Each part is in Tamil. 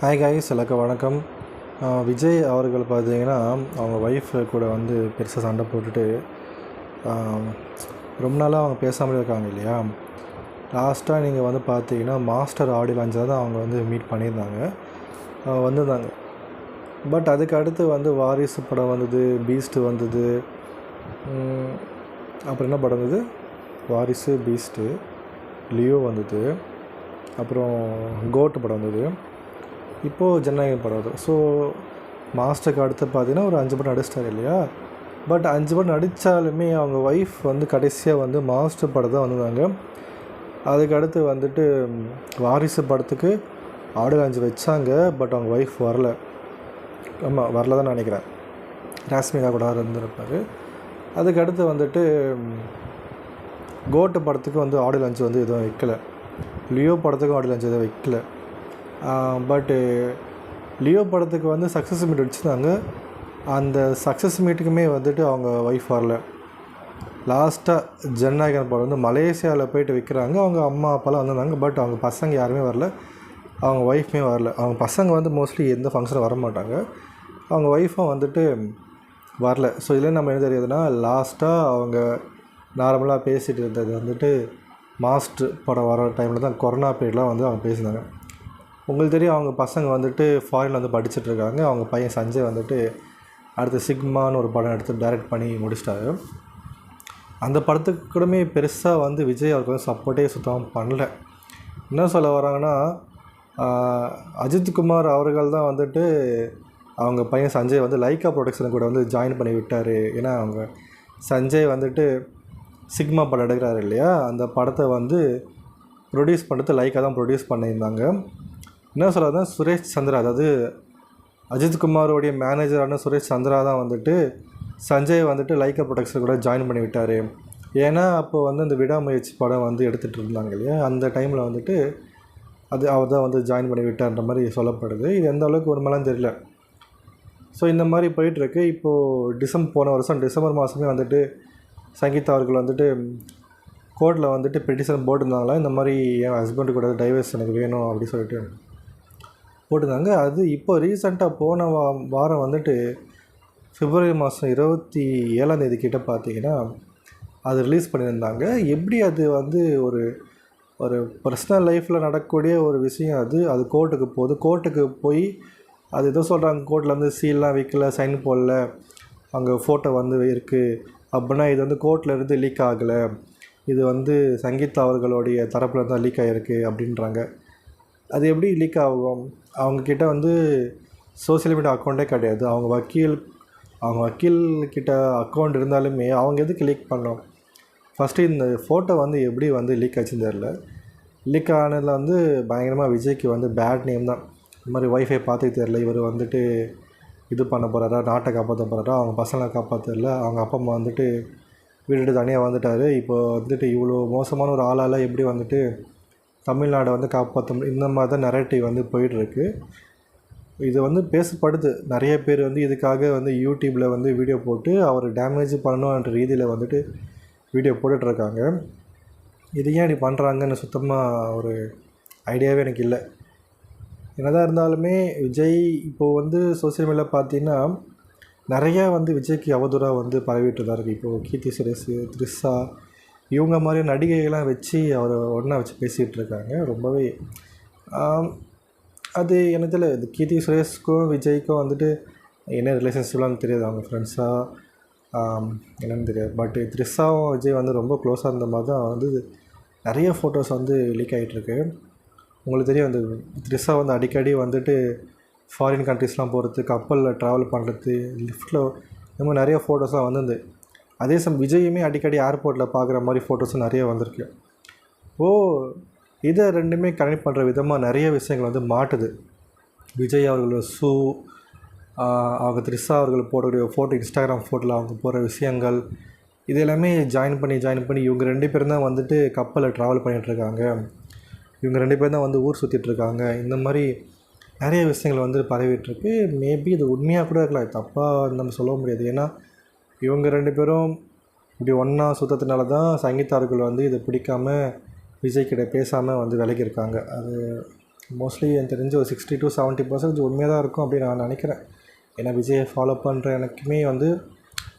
ஹாய் காய்ஸ், எல்லாருக்கும் வணக்கம். விஜய் அவர்கள் பார்த்தீங்கன்னா அவங்க ஒய்ஃப் கூட வந்து பெருசாக சண்டை போட்டுட்டு ரொம்ப நாளாக அவங்க பேசாமலே இருக்காங்க இல்லையா. லாஸ்ட்டாக நீங்கள் வந்து பார்த்தீங்கன்னா மாஸ்டர் ஆடியோ லான்ச்சில் தான் அவங்க வந்து மீட் பண்ணியிருந்தாங்க, வந்திருந்தாங்க. பட் அதுக்கு அடுத்து வந்து வாரிசு படம் வந்தது, பீஸ்ட்டு வந்தது, அப்புறம் என்ன படம் வந்தது, வாரிசு, பீஸ்ட்டு, லியோ வந்தது, அப்புறம் கோட் படம் வந்தது, இப்போது ஜனநாயகன் படம் வருது. ஸோ மாஸ்டருக்கு அடுத்து பார்த்தீங்கன்னா ஒரு 5 படம் நடிச்சிட்டார் இல்லையா. பட் 5 படம் நடித்தாலுமே அவங்க ஒய்ஃப் வந்து கடைசியாக வந்து மாஸ்டர் படம் தான் வந்திருந்தாங்க. அதுக்கு அடுத்து வந்துட்டு வாரிசு படத்துக்கு ஆடியோ லான்ச் வச்சாங்க. பட் அவங்க ஒய்ஃப் வரல. ஆமாம், வரல தான் நினைக்கிறேன். ராஷ்மிகா கூட இருந்திருப்பார். அதுக்கு அடுத்து வந்துட்டு கோட்டு படத்துக்கு வந்து ஆடியோ லான்ச் வந்து எதுவும் வைக்கல. லியோ படத்துக்கும் ஆடியோ லான்ச் எதுவும் வைக்கல. பட்டு லியோ படத்துக்கு வந்து சக்ஸஸ் மீட் வச்சுருந்தாங்க. அந்த சக்ஸஸ் மீட்டுக்குமே வந்துட்டு அவங்க ஒய்ஃப் வரல. லாஸ்ட்டாக ஜனநாயகன் படம் வந்து மலேசியாவில் போய்ட்டு விற்கிறாங்க. அவங்க அம்மா அப்பாலாம் வந்திருந்தாங்க. பட் அவங்க பசங்க யாருமே வரல, அவங்க ஒய்ஃபுமே வரல. அவங்க பசங்க வந்து மோஸ்ட்லி எந்த ஃபங்க்ஷனும் வர மாட்டாங்க, அவங்க ஒய்ஃபும் வந்துட்டு வரல. ஸோ இதில் நம்ம என்ன தெரியுதுன்னா, லாஸ்ட்டாக அவங்க நார்மலாக பேசிகிட்டு இருந்தது வந்துட்டு மாஸ்டர் படம் வர டைமில் தான், கொரோனா பீரியட்லாம் வந்து அவங்க பேசினாங்க. உங்களுக்கு தெரியும், அவங்க பசங்க வந்துட்டு ஃபாரினில் வந்து படிச்சுட்ருக்காங்க. அவங்க பையன் சஞ்சய் வந்துட்டு அடுத்து சிக்மான்னு ஒரு படம் எடுத்து டைரக்ட் பண்ணி முடிச்சிட்டாரு. அந்த படத்துக்கு கூடமே பெருசாக வந்து விஜய் அவருக்கு வந்து சப்போர்ட்டே சுத்தமாக பண்ணல. என்ன சொல்ல வராங்கன்னா, அஜித்குமார் அவர்கள் தான் வந்துட்டு அவங்க பையன் சஞ்சய் வந்து லைக்கா ப்ரொடக்ஷன் கூட வந்து ஜாயின் பண்ணி விட்டார். ஏன்னா அவங்க சஞ்சய் வந்துட்டு சிக்மா படம் எடுக்கிறாரு இல்லையா, அந்த படத்தை வந்து ப்ரொடியூஸ் பண்ணுறது லைக்கா தான் ப்ரொடியூஸ் பண்ணியிருந்தாங்க. என்ன சொல்கிறதுனா, சுரேஷ் சந்திரா, அதாவது அஜித்குமாரோடைய மேனேஜரான சுரேஷ் சந்திரா தான் வந்துட்டு சஞ்சய் வந்துட்டு லைக்கா ப்ரொடக்ஷன் கூட ஜாயின் பண்ணி விட்டார். ஏன்னா அப்போது வந்து அந்த விடாமுயற்சி படம் வந்து எடுத்துகிட்டு இருந்தாங்க இல்லையா, அந்த டைமில் வந்துட்டு அவர் தான் வந்து ஜாயின் பண்ணி விட்டார்ன்ற மாதிரி சொல்லப்படுது. இது எந்த அளவுக்கு உண்மைலாம் தெரியல. ஸோ இந்த மாதிரி போயிட்டுருக்கு. இப்போது போன வருஷம் டிசம்பர் மாதமே வந்துட்டு சங்கீதா அவர்கள் வந்துட்டு கோர்ட்டில் வந்துட்டு பெட்டிஷன் போட்டிருந்தாங்களா, இந்த மாதிரி என் ஹஸ்பண்டு கூட டைவர்ஸ் எனக்கு வேணும் அப்படி சொல்லிட்டு போட்டிருந்தாங்க. அது இப்போ ரீசெண்டாக போன வாரம் வந்துட்டு பிப்ரவரி மாதம் 27ஆம் கிட்ட பார்த்தீங்கன்னா அது ரிலீஸ் பண்ணியிருந்தாங்க. எப்படி அது வந்து ஒரு ஒரு பர்சனல் லைஃப்பில் நடக்கக்கூடிய ஒரு விஷயம், அது கோர்ட்டுக்கு போகுது. கோர்ட்டுக்கு போய் அது எதோ சொல்கிறாங்க, கோர்ட்டில் வந்து சீல்லாம் வைக்கல, சைன் போடல, அங்கே ஃபோட்டோ வந்து இருக்குது அப்படின்னா இது வந்து கோர்ட்டில் இருந்து லீக் ஆகலை, இது வந்து சங்கீதா அவர்களுடைய தரப்பில் தான் லீக் ஆகிருக்கு அப்படின்றாங்க. அது எப்படி லீக் ஆகும்? அவங்கக்கிட்ட வந்து சோசியல் மீடியா அக்கௌண்ட்டே கிடையாது. அவங்க வக்கீல்கிட்ட அக்கௌண்ட் இருந்தாலுமே அவங்க எதுக்கு லீக் பண்ணோம்? ஃபஸ்ட்டு இந்த ஃபோட்டோ வந்து எப்படி வந்து லீக் ஆச்சுன்னு தெரில. லீக் ஆனதில் வந்து பயங்கரமாக விஜய்க்கு வந்து பேட் நேம் தான். இந்த மாதிரி ஒய்ஃபை பார்த்துக்க தெரில, இவர் வந்துட்டு இது பண்ண போகிறாரா, நாட்டை காப்பாற்ற போகிறாரா, அவங்க பசங்களை காப்பாற்றல, அவங்க அப்பா அம்மா வந்துட்டு வீட்டு தனியாக வந்துட்டார். இப்போ வந்துட்டு இவ்வளோ மோசமான ஒரு ஆளால் எப்படி வந்துட்டு தமிழ்நாடை வந்து காப்பாற்ற முடியும், இந்த மாதிரி தான் நரேட்டிவ் வந்து போயிட்டுருக்கு. இது வந்து பேசப்படுது. நிறைய பேர் வந்து இதுக்காக வந்து யூடியூப்பில் வந்து வீடியோ போட்டு அவர் டேமேஜ் பண்ணணுன்ற ரீதியில் வந்துட்டு வீடியோ போட்டுட்ருக்காங்க. இது ஏன் இப்படி பண்ணுறாங்கன்னு சுத்தமாக ஒரு ஐடியாவே எனக்கு இல்லை. என்னதான் இருந்தாலுமே விஜய் இப்போது வந்து சோசியல் மீடியாவில் பார்த்தீங்கன்னா நிறையா வந்து விஜய்க்கு அவதூறாக வந்து பரவிட்டு தான் இருக்குது. இப்போது கீர்த்தி சுரேஷ், த்ரிஷா, இவங்க மாதிரி நடிகைகள்லாம் வச்சு அவரை ஒன்றா வச்சு பேசிகிட்டு இருக்காங்க. ரொம்பவே அது எனக்கு தெரியல, இது கீர்த்தி சுரேஷ்க்கும் விஜய்க்கும் வந்துட்டு என்ன ரிலேஷன்ஷிப்லாம் தெரியாது, அவங்க ஃப்ரெண்ட்ஸாக என்னென்னு தெரியாது. பட் த்ரிஷாவும் விஜய் வந்து ரொம்ப க்ளோஸாக இருந்த மாதிரி தான் வந்து நிறைய ஃபோட்டோஸ் வந்து லீக் ஆகிட்டுருக்கு. உங்களுக்கு தெரியும், அந்த த்ரிஷா வந்து அடிக்கடி வந்துட்டு ஃபாரின் கண்ட்ரிஸ்லாம் போகிறது, கப்பலில் ட்ராவல் பண்ணுறது, லிஃப்ட்டில், இந்த மாதிரி நிறைய ஃபோட்டோஸ்லாம் வந்திருந்து. அதே விஜயுமே அடிக்கடி ஏர்போர்ட்டில் பார்க்குற மாதிரி ஃபோட்டோஸும் நிறைய வந்திருக்கு. இதை ரெண்டுமே கனெக்ட் பண்ணுற விதமாக நிறைய விஷயங்கள் வந்து மாட்டுது. விஜய் அவர்களோட ஷூ, அவங்க த்ரிஷா அவர்கள் போடக்கூடிய ஃபோட்டோ, இன்ஸ்டாகிராம் ஃபோட்டோவில் அவங்க போடுற விஷயங்கள், இது எல்லாமே ஜாயின் பண்ணி இவங்க 2 பேரும் தான் வந்துட்டு கப்பலில் ட்ராவல் பண்ணிகிட்ருக்காங்க, இவங்க 2 பேரும் தான் வந்து ஊர் சுற்றிட்டுருக்காங்க, இந்த மாதிரி நிறைய விஷயங்கள் வந்து பரவிட்டுருக்கு. மேபி இது உண்மையாக கூட இருக்கலாம், தப்பாக நம்ம சொல்ல முடியாது. ஏன்னா இவங்க 2 பேரும் இப்படி ஒன்றா சுற்றத்தினால தான் சங்கீதா அவர்கள் வந்து இதை பிடிக்காமல் விஜய்கிட்ட பேசாமல் வந்து விலகியிருக்காங்க. அது மோஸ்ட்லி எனக்கு தெரிஞ்சு ஒரு 60-70% உண்மையாக தான் இருக்கும் அப்படின்னு நான் நினைக்கிறேன். ஏன்னா விஜயை ஃபாலோ பண்ணுற எனக்குமே வந்து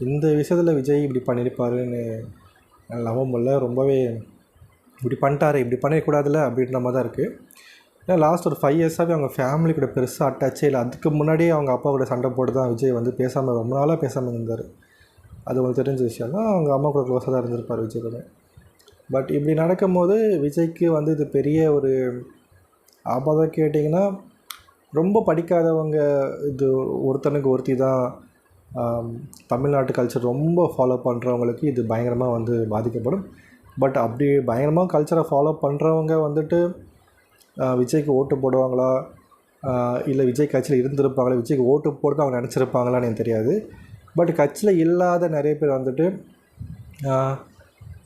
இந்த விஷயத்தில் விஜய் இப்படி பண்ணியிருப்பாருன்னு நம்ப முடியல. ரொம்பவே இப்படி பண்ணிட்டாரு, இப்படி பண்ணிடக்கூடாதுல்ல அப்படின்ற மாதிரி தான் இருக்குது. ஏன்னா லாஸ்ட் ஒரு 5 இயர்ஸாகவே அவங்க ஃபேமிலி கூட பெருசாக அட்டாச்சே இல்லை. அதுக்கு முன்னாடியே அவங்க அப்பா கூட சண்டை போட்டு தான் விஜய் வந்து பேசாமல் ரொம்ப நாளாக பேசாமல் இருந்தார். அது உங்களுக்கு தெரிஞ்ச விஷயம் தான். அவங்க அம்மா கூட க்ளோஸாக தான் இருந்திருப்பார் விஜய் கூட. பட் இப்படி நடக்கும்போது விஜய்க்கு வந்து இது பெரிய ஒரு ஆபத்தாக கேட்டிங்கன்னா, ரொம்ப படிக்காதவங்க இது ஒருத்தனுக்கு ஒருத்தி தான் தமிழ்நாட்டு கல்ச்சர் ரொம்ப ஃபாலோ பண்ணுறவங்களுக்கு இது பயங்கரமாக வந்து பாதிக்கப்படும். பட் அப்படி பயங்கரமாக கல்ச்சரை ஃபாலோ பண்ணுறவங்க வந்துட்டு விஜய்க்கு ஓட்டு போடுவாங்களா, இல்லை விஜய் கட்சியில் இருந்திருப்பாங்களா, விஜய்க்கு ஓட்டு போட்டு அவங்க நினச்சிருப்பாங்களான்னு எனக்கு தெரியாது. பட் கட்சியில் இல்லாத நிறைய பேர் வந்துட்டு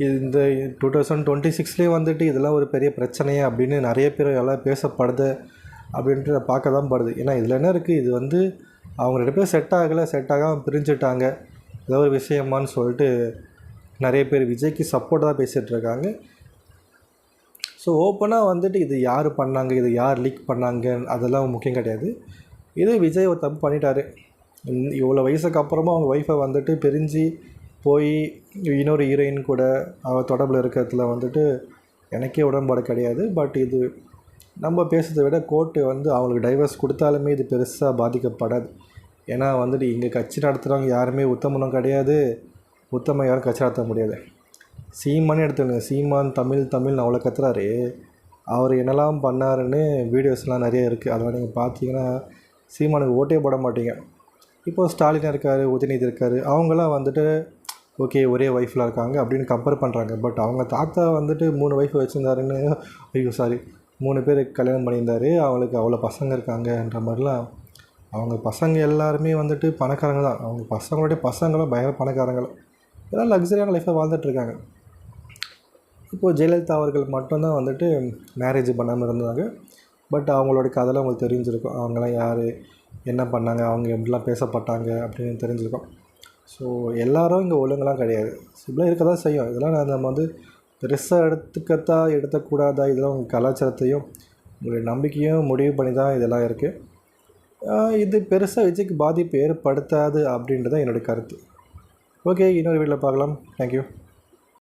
இந்த 2026 வந்துட்டு இதெல்லாம் ஒரு பெரிய பிரச்சனையே அப்படின்னு நிறைய பேர் எல்லாம் பேசப்படுது அப்படின்ட்டு பார்க்க தான் படுது. ஏன்னா இதில் என்ன இருக்குது, இது வந்து அவங்க 2 பேர் செட் ஆகாமல் பிரிஞ்சுட்டாங்க ஏதோ ஒரு விஷயமானு சொல்லிட்டு நிறைய பேர் விஜய்க்கு சப்போர்ட் தான் பேசிகிட்ருக்காங்க. ஸோ ஓப்பனாக வந்துட்டு இது யார் பண்ணாங்க, இது யார் லீக் பண்ணாங்க அதெல்லாம் முக்கியம் கிடையாது. இது விஜய் ஒரு தப்பு பண்ணிட்டாரு. இவ்வளோ வயசுக்கு அப்புறமா அவங்க ஒய்ஃபை வந்துட்டு பிரிஞ்சு போய் இன்னொரு ஹீரோயின் கூட அவள் தொடர்பில் இருக்கிறதுல வந்துட்டு எனக்கே உடன்பாடு கிடையாது. பட் இது நம்ம பேசுகிறத விட கோர்ட்டு வந்து அவங்களுக்கு டைவர்ஸ் கொடுத்தாலுமே இது பெருசாக பாதிக்கப்படாது. ஏன்னா வந்துட்டு இங்கே கட்சி நடத்துகிறவங்க யாருமே உத்தமனும் கிடையாது, உத்தம யாரும் கட்சி நடத்த முடியாது. சீமானே எடுத்துக்கோங்க, சீமான் தமிழ்னு அவ்வளோ கத்துறாரு. அவர் என்னெல்லாம் பண்ணாருன்னு வீடியோஸ்லாம் நிறைய இருக்குது. அதெல்லாம் நீங்கள் பார்த்தீங்கன்னா சீமானுக்கு ஓட்டே போட மாட்டீங்க. இப்போது ஸ்டாலின் இருக்கார், உதயநிதி இருக்கார், அவங்களாம் வந்துட்டு ஓகே ஒரே ஒய்ஃப்லாம் இருக்காங்க அப்படின்னு கம்பேர் பண்ணுறாங்க. பட் அவங்க தாத்தா வந்துட்டு 3 ஒய்ஃப் வச்சுருந்தாருன்னு 3 பேர் கல்யாணம் பண்ணியிருந்தார், அவங்களுக்கு அவ்வளோ பசங்க இருக்காங்கன்ற மாதிரிலாம். அவங்க பசங்க எல்லாருமே வந்துட்டு பணக்காரங்க தான். அவங்க பசங்களுடைய பசங்களும் பயங்கர பணக்காரங்களும் எல்லாம் லக்ஸரியான லைஃப்பை வாழ்ந்துட்டுருக்காங்க. இப்போது ஜெயலலிதா அவர்கள் மட்டும்தான் வந்துட்டு மேரேஜ் பண்ணாமல் இருந்தாங்க. பட் அவங்களோட கதைலாம் உங்களுக்கு தெரிஞ்சிருக்கும். அவங்களாம் யார், என்ன பண்ணாங்க, அவங்க எப்படிலாம் பேசப்பட்டாங்க அப்படின்னு தெரிஞ்சிருக்கும். ஸோ எல்லோரும் இங்கே ஒழுங்கெல்லாம் கிடையாது, இப்படிலாம் இருக்க தான் செய்யும். இதெல்லாம் நம்ம வந்து பெருசாக எடுத்தக்கூடாதா, இதெல்லாம் உங்கள் கலாச்சாரத்தையும் உங்களுடைய நம்பிக்கையும் முடிவு பண்ணி தான் இதெல்லாம் இருக்குது. இது பெருசாக விஜய்க்கு பாதிப்பு ஏற்படுத்தாது அப்படின்றது தான் என்னுடைய கருத்து. ஓகே, இன்னொரு வீடியோவில் பார்க்கலாம். தேங்க்யூ.